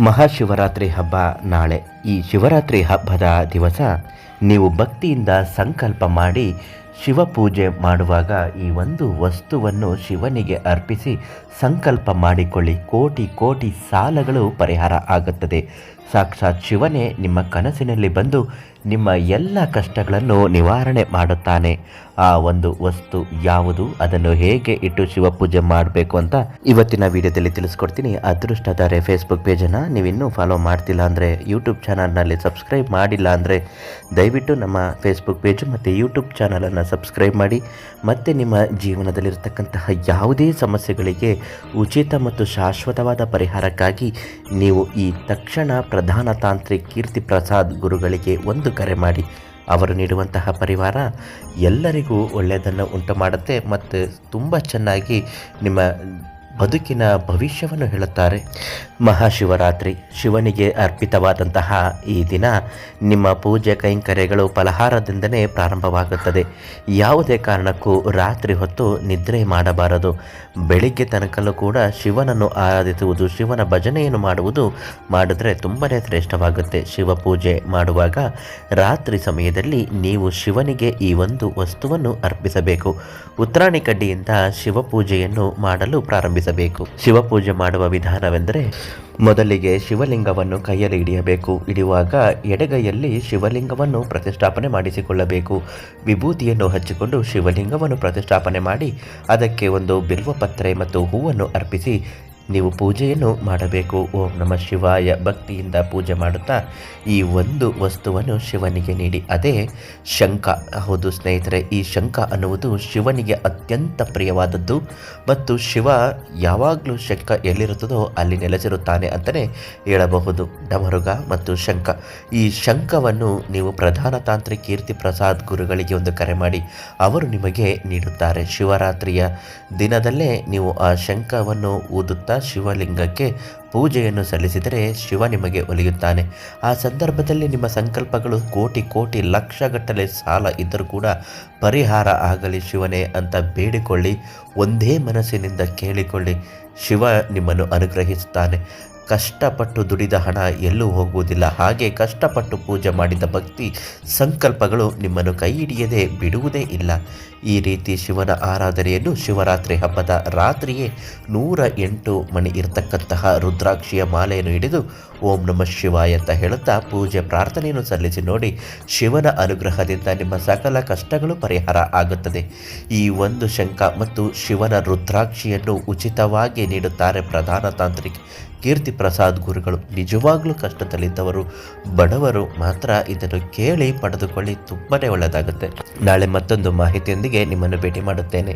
ಮಹಾಶಿವರಾತ್ರಿ ಹಬ್ಬ ನಾಳೆ. ಈ ಶಿವರಾತ್ರಿ ಹಬ್ಬದ ದಿವಸ ನೀವು ಭಕ್ತಿಯಿಂದ ಸಂಕಲ್ಪ ಮಾಡಿ ಶಿವಪೂಜೆ ಮಾಡುವಾಗ ಈ ಒಂದು ವಸ್ತುವನ್ನು ಶಿವನಿಗೆ ಅರ್ಪಿಸಿ ಸಂಕಲ್ಪ ಮಾಡಿಕೊಳ್ಳಿ. ಕೋಟಿ ಕೋಟಿ ಸಾಲಗಳು ಪರಿಹಾರ ಆಗುತ್ತದೆ. ಸಾಕ್ಷಾತ್ ಶಿವನೇ ನಿಮ್ಮ ಕನಸಿನಲ್ಲಿ ಬಂದು ನಿಮ್ಮ ಎಲ್ಲ ಕಷ್ಟಗಳನ್ನು ನಿವಾರಣೆ ಮಾಡುತ್ತಾನೆ. ಆ ಒಂದು ವಸ್ತು ಯಾವುದು, ಅದನ್ನು ಹೇಗೆ ಇಟ್ಟು ಶಿವಪೂಜೆ ಮಾಡಬೇಕು ಅಂತ ಇವತ್ತಿನ ವಿಡಿಯೋದಲ್ಲಿ ತಿಳಿಸ್ಕೊಡ್ತೀನಿ. ಅದೃಷ್ಟಧಾರೆ ಫೇಸ್ಬುಕ್ ಪೇಜನ್ನು ನೀವಿನ್ನೂ ಫಾಲೋ ಮಾಡ್ತಿಲ್ಲ ಅಂದರೆ, ಯೂಟ್ಯೂಬ್ ಚಾನಲ್ನಲ್ಲಿ ಸಬ್ಸ್ಕ್ರೈಬ್ ಮಾಡಿಲ್ಲ ಅಂದರೆ ದಯವಿಟ್ಟು ನಮ್ಮ ಫೇಸ್ಬುಕ್ ಪೇಜು ಮತ್ತು ಯೂಟ್ಯೂಬ್ ಚಾನಲನ್ನು ಸಬ್ಸ್ಕ್ರೈಬ್ ಮಾಡಿ. ಮತ್ತು ನಿಮ್ಮ ಜೀವನದಲ್ಲಿರ್ತಕ್ಕಂತಹ ಯಾವುದೇ ಸಮಸ್ಯೆಗಳಿಗೆ ಉಚಿತ ಮತ್ತು ಶಾಶ್ವತವಾದ ಪರಿಹಾರಕ್ಕಾಗಿ ನೀವು ಈ ತಕ್ಷಣ ಪ್ರಧಾನ ತಾಂತ್ರಿಕ್ ಕೀರ್ತಿ ಪ್ರಸಾದ್ ಗುರುಗಳಿಗೆ ಒಂದು ಕರೆ ಮಾಡಿ. ಅವರು ನೀಡುವಂತಹ ಪರಿವಾರ ಎಲ್ಲರಿಗೂ ಒಳ್ಳೆಯದನ್ನು ಉಂಟು ಮಾಡುತ್ತೆ ಮತ್ತು ತುಂಬ ಚೆನ್ನಾಗಿ ನಿಮ್ಮ ಬದುಕಿನ ಭವಿಷ್ಯವನ್ನು ಹೇಳುತ್ತಾರೆ. ಮಹಾಶಿವರಾತ್ರಿ ಶಿವನಿಗೆ ಅರ್ಪಿತವಾದಂತಹ ಈ ದಿನ ನಿಮ್ಮ ಪೂಜೆ ಕೈಂಕರ್ಯಗಳು ಫಲಹಾರದಿಂದಲೇ ಪ್ರಾರಂಭವಾಗುತ್ತದೆ. ಯಾವುದೇ ಕಾರಣಕ್ಕೂ ರಾತ್ರಿ ಹೊತ್ತು ನಿದ್ರೆ ಮಾಡಬಾರದು. ಬೆಳಿಗ್ಗೆ ತನಕಲ್ಲೂ ಕೂಡ ಶಿವನನ್ನು ಆರಾಧಿಸುವುದು, ಶಿವನ ಭಜನೆಯನ್ನು ಮಾಡಿದ್ರೆ ತುಂಬಾ ಶ್ರೇಷ್ಠವಾಗುತ್ತೆ. ಶಿವಪೂಜೆ ಮಾಡುವಾಗ ರಾತ್ರಿ ಸಮಯದಲ್ಲಿ ನೀವು ಶಿವನಿಗೆ ಈ ಒಂದು ವಸ್ತುವನ್ನು ಅರ್ಪಿಸಬೇಕು. ಉತ್ತರಾಣಿ ಕಡ್ಡಿಯಿಂದ ಶಿವಪೂಜೆಯನ್ನು ಮಾಡಲು ಪ್ರಾರಂಭಿಸಬೇಕು. ಶಿವಪೂಜೆ ಮಾಡುವ ವಿಧಾನವೆಂದರೆ, ಮೊದಲಿಗೆ ಶಿವಲಿಂಗವನ್ನು ಕೈಯಲ್ಲಿ ಹಿಡಿಯುವಾಗ ಎಡಗೈಯಲ್ಲಿ ಶಿವಲಿಂಗವನ್ನು ಪ್ರತಿಷ್ಠಾಪನೆ ಮಾಡಿಸಿಕೊಳ್ಳಬೇಕು. ವಿಭೂತಿಯನ್ನು ಹಚ್ಚಿಕೊಂಡು ಶಿವಲಿಂಗವನ್ನು ಪ್ರತಿಷ್ಠಾಪನೆ ಮಾಡಿ ಅದಕ್ಕೆ ಒಂದು ಬಿಲ್ವಪತ್ರೆ ಮತ್ತು ಹೂವನ್ನು ಅರ್ಪಿಸಿ ನೀವು ಪೂಜೆಯನ್ನು ಮಾಡಬೇಕು. ಓಂ ನಮಃ ಶಿವಾಯ ಭಕ್ತಿಯಿಂದ ಪೂಜೆ ಮಾಡುತ್ತಾ ಈ ಒಂದು ವಸ್ತುವನ್ನು ಶಿವನಿಗೆ ನೀಡಿ. ಅದೇ ಶಂಖ. ಹೌದು ಸ್ನೇಹಿತರೆ, ಈ ಶಂಖ ಅನ್ನುವುದು ಶಿವನಿಗೆ ಅತ್ಯಂತ ಪ್ರಿಯವಾದದ್ದು ಮತ್ತು ಶಿವ ಯಾವಾಗಲೂ ಶಂಖ ಎಲ್ಲಿರುತ್ತದೋ ಅಲ್ಲಿ ನೆಲೆಸಿರುತ್ತಾನೆ ಅಂತಲೇ ಹೇಳಬಹುದು. ಡಮರುಗ ಮತ್ತು ಶಂಖ, ಈ ಶಂಖವನ್ನು ನೀವು ಪ್ರಧಾನ ತಾಂತ್ರಿಕ್ ಕೀರ್ತಿ ಪ್ರಸಾದ್ ಗುರುಗಳಿಗೆ ಒಂದು ಕರೆ ಮಾಡಿ, ಅವರು ನಿಮಗೆ ನೀಡುತ್ತಾರೆ. ಶಿವರಾತ್ರಿಯ ದಿನದಲ್ಲೇ ನೀವು ಆ ಶಂಖವನ್ನು ಊದುತ್ತಾ ಶಿವಲಿಂಗಕ್ಕೆ ಪೂಜೆಯನ್ನು ಸಲ್ಲಿಸಿದರೆ ಶಿವ ನಿಮಗೆ ಒಲಿಯುತ್ತಾನೆ. ಆ ಸಂದರ್ಭದಲ್ಲಿ ನಿಮ್ಮ ಸಂಕಲ್ಪಗಳು ಕೋಟಿ ಕೋಟಿ ಲಕ್ಷಗಟ್ಟಲೆ ಸಾಲ ಇದ್ದರೂ ಕೂಡ ಪರಿಹಾರ ಆಗಲಿ ಶಿವನೇ ಅಂತ ಬೇಡಿಕೊಳ್ಳಿ. ಒಂದೇ ಮನಸ್ಸಿನಿಂದ ಕೇಳಿಕೊಳ್ಳಿ. ಶಿವ ನಿಮ್ಮನ್ನು ಅನುಗ್ರಹಿಸುತ್ತಾನೆ. ಕಷ್ಟಪಟ್ಟು ದುಡಿದ ಹಣ ಎಲ್ಲೂ ಹೋಗುವುದಿಲ್ಲ. ಹಾಗೆ ಕಷ್ಟಪಟ್ಟು ಪೂಜೆ ಮಾಡಿದ ಭಕ್ತಿ ಸಂಕಲ್ಪಗಳು ನಿಮ್ಮನ್ನು ಕೈ ಹಿಡಿಯದೆ ಬಿಡುವುದೇ ಇಲ್ಲ. ಈ ರೀತಿ ಶಿವನ ಆರಾಧನೆಯನ್ನು ಶಿವರಾತ್ರಿ ಹಬ್ಬದ ರಾತ್ರಿಯೇ 108 ಮಣಿ ಇರತಕ್ಕಂತಹ ರುದ್ರಾಕ್ಷಿಯ ಮಾಲೆಯನ್ನು ಹಿಡಿದು ಓಂ ನಮಃ ಶಿವಾಯ ಅಂತ ಹೇಳುತ್ತಾ ಪೂಜೆ ಪ್ರಾರ್ಥನೆಯನ್ನು ಸಲ್ಲಿಸಿ ನೋಡಿ. ಶಿವನ ಅನುಗ್ರಹದಿಂದ ನಿಮ್ಮ ಸಕಲ ಕಷ್ಟಗಳು ಪರಿಹಾರ ಆಗುತ್ತದೆ. ಈ ಒಂದು ಶಂಖ ಮತ್ತು ಶಿವನ ರುದ್ರಾಕ್ಷಿಯನ್ನು ಉಚಿತವಾಗಿ ನೀಡುತ್ತಾರೆ ಪ್ರಧಾನ ತಾಂತ್ರಿಕ್ ಕೀರ್ತಿ ಪ್ರಸಾದ್ ಗುರುಗಳು. ನಿಜವಾಗ್ಲೂ ಕಷ್ಟದಲ್ಲಿದ್ದವರು, ಬಡವರು ಮಾತ್ರ ಇದನ್ನು ಕೇಳಿ ಪಡೆದುಕೊಳ್ಳಿ. ತುಂಬಾ ಒಳ್ಳೆಯದಾಗುತ್ತೆ. ನಾಳೆ ಮತ್ತೊಂದು ಮಾಹಿತಿಯೊಂದಿಗೆ ನಿಮ್ಮನ್ನು ಭೇಟಿ ಮಾಡುತ್ತೇನೆ.